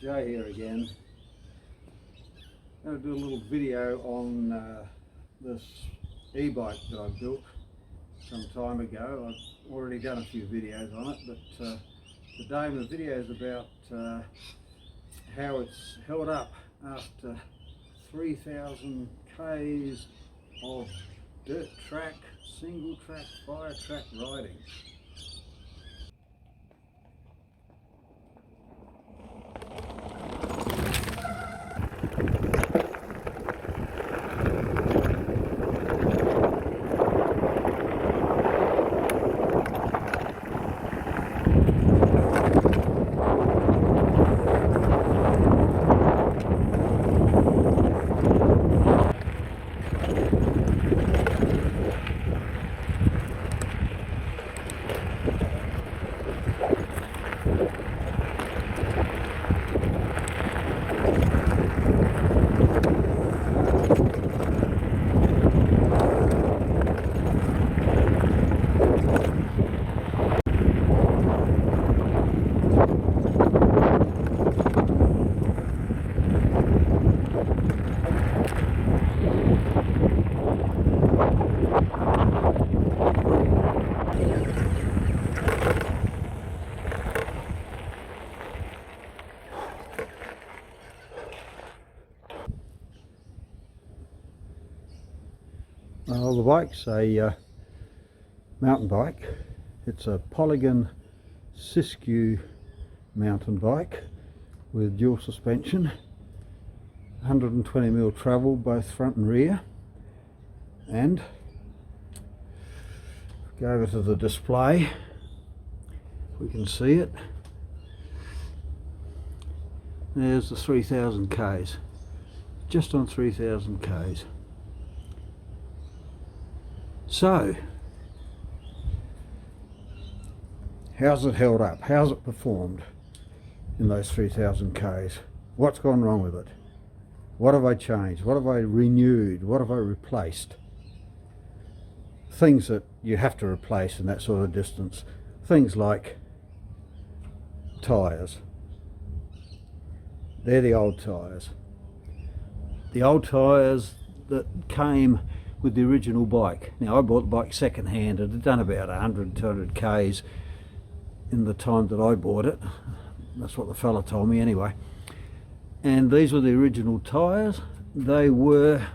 Jay here again. I'm going to do a little video on this e-bike that I built some time ago. I've already done a few videos on it, but today my video is about how it's held up after 3,000 k's of dirt track, single track, fire track riding. Well, the bike's a mountain bike. It's a Polygon Siskiu mountain bike with dual suspension, 120mm travel both front and rear, and go over to the display, we can see it. There's the 3,000 k's, just on 3,000 k's. So, how's it held up? How's it performed in those 3,000 k's? What's gone wrong with it? What have I changed? What have I renewed? What have I replaced? Things that you have to replace in that sort of distance. Things like tyres. They're the old tyres. The old tyres that came with the original bike. Now, I bought the bike second hand. It had done about 100, 200 k's in the time that I bought it. That's what the fella told me anyway. And these were the original tyres. They were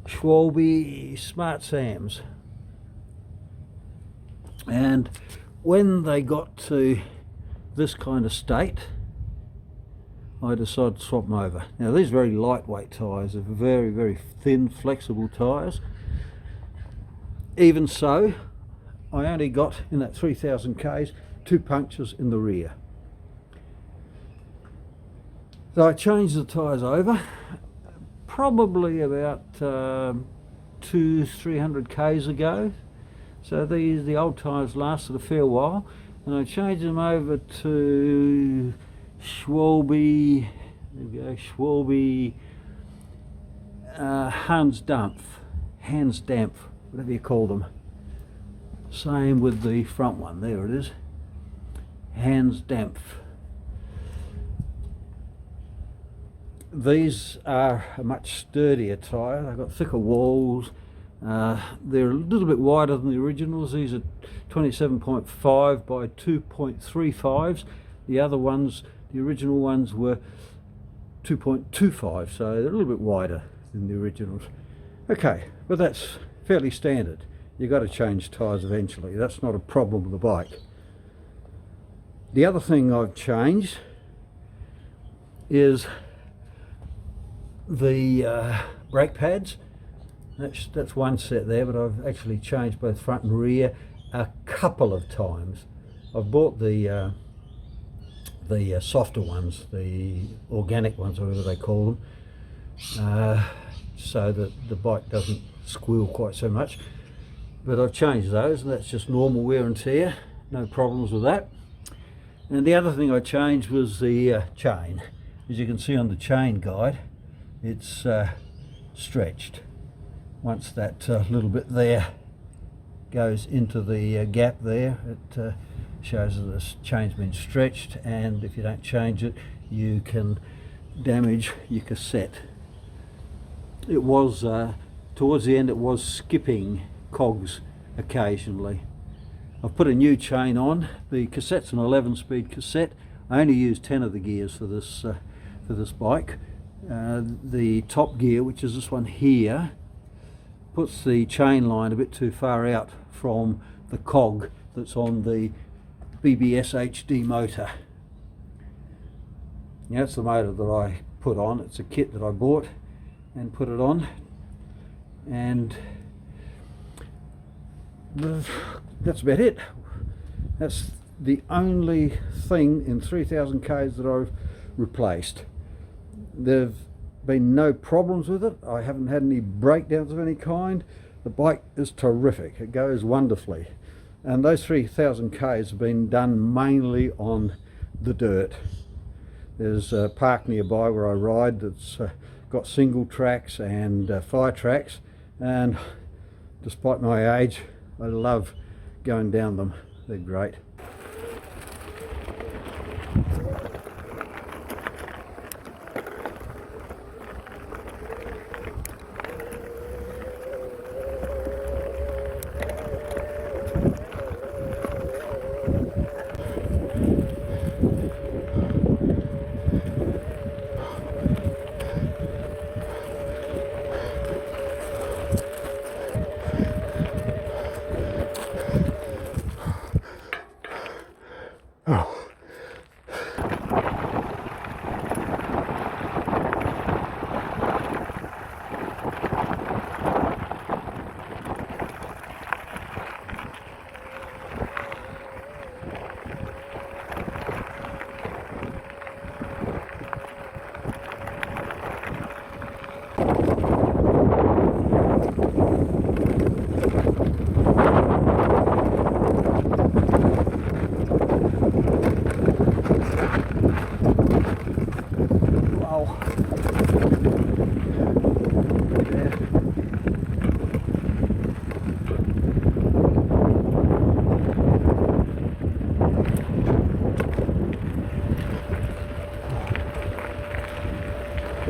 Oldie Smart Sams. And when they got to this kind of state, I decided to swap them over. Now, these are very lightweight tyres. They're very, very thin, flexible tyres. Even so, I only got, in that 3,000 k's, 2 punctures in the rear. So I changed the tyres over, probably about 200-300 k's ago. So the old tyres lasted a fair while, and I changed them over to Schwalbe, there we go, Schwalbe Hans Dampf, whatever you call them. Same with the front one, there it is, Hans Dampf. These are a much sturdier tyre. They've got thicker walls. They're a little bit wider than the originals. These are 27.5 by 2.35s. The other ones, the original ones, were 2.25, so they're a little bit wider than the originals. Okay, but that's fairly standard. You've got to change tyres eventually. That's not a problem with the bike. The other thing I've changed is the brake pads. That's one set there, but I've actually changed both front and rear a couple of times. I've bought the softer ones, the organic ones, or whatever they call them, so that the bike doesn't squeal quite so much. But I've changed those, and that's just normal wear and tear, no problems with that. And the other thing I changed was the chain. As you can see on the chain guide, it's stretched. Once that little bit there goes into the gap there, it shows that this chain's been stretched, and if you don't change it you can damage your cassette. It was towards the end it was skipping cogs occasionally. I've put a new chain on. The cassette's an 11-speed cassette. I only use 10 of the gears for this bike. The top gear, which is this one here, puts the chain line a bit too far out from the cog that's on the BBSHD motor. Now that's the motor that I put on. It's a kit that I bought and put it on, and that's about it. That's the only thing in 3,000 k's that I've replaced. There've been no problems with it. I haven't had any breakdowns of any kind. The bike is terrific. It goes wonderfully, and those 3,000 k's have been done mainly on the dirt. There's a park nearby where I ride that's got single tracks and fire tracks, and despite my age I love going down them. They're great.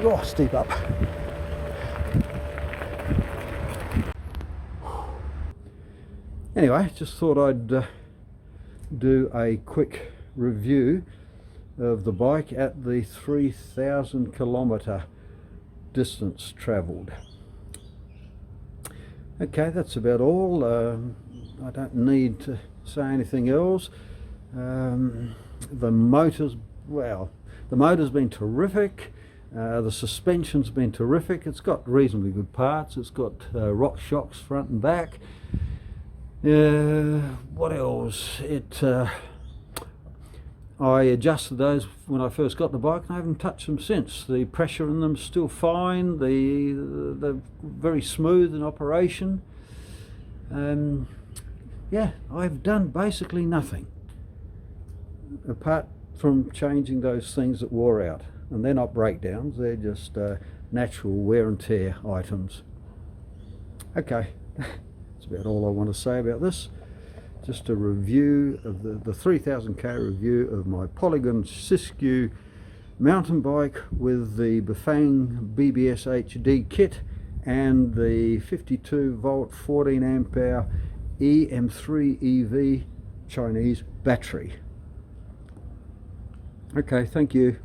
Oh, steep up. Anyway, just thought I'd do a quick review of the bike at the 3,000 kilometre distance travelled. Okay, that's about all. I don't need to say anything else. The motor's been terrific. The suspension's been terrific. It's got reasonably good parts. It's got rock shocks front and back. What else? I adjusted those when I first got the bike, and I haven't touched them since. The pressure in them's still fine. They're very smooth in operation. Yeah, I've done basically nothing apart from changing those things that wore out. And they're not breakdowns, they're just natural wear and tear items. Okay, that's about all I want to say about this. Just a review of the 3,000k review of my Polygon Siskiu mountain bike with the Bafang BBSHD kit and the 52 volt 14 amp hour eM3 EV Chinese battery. Okay, thank you.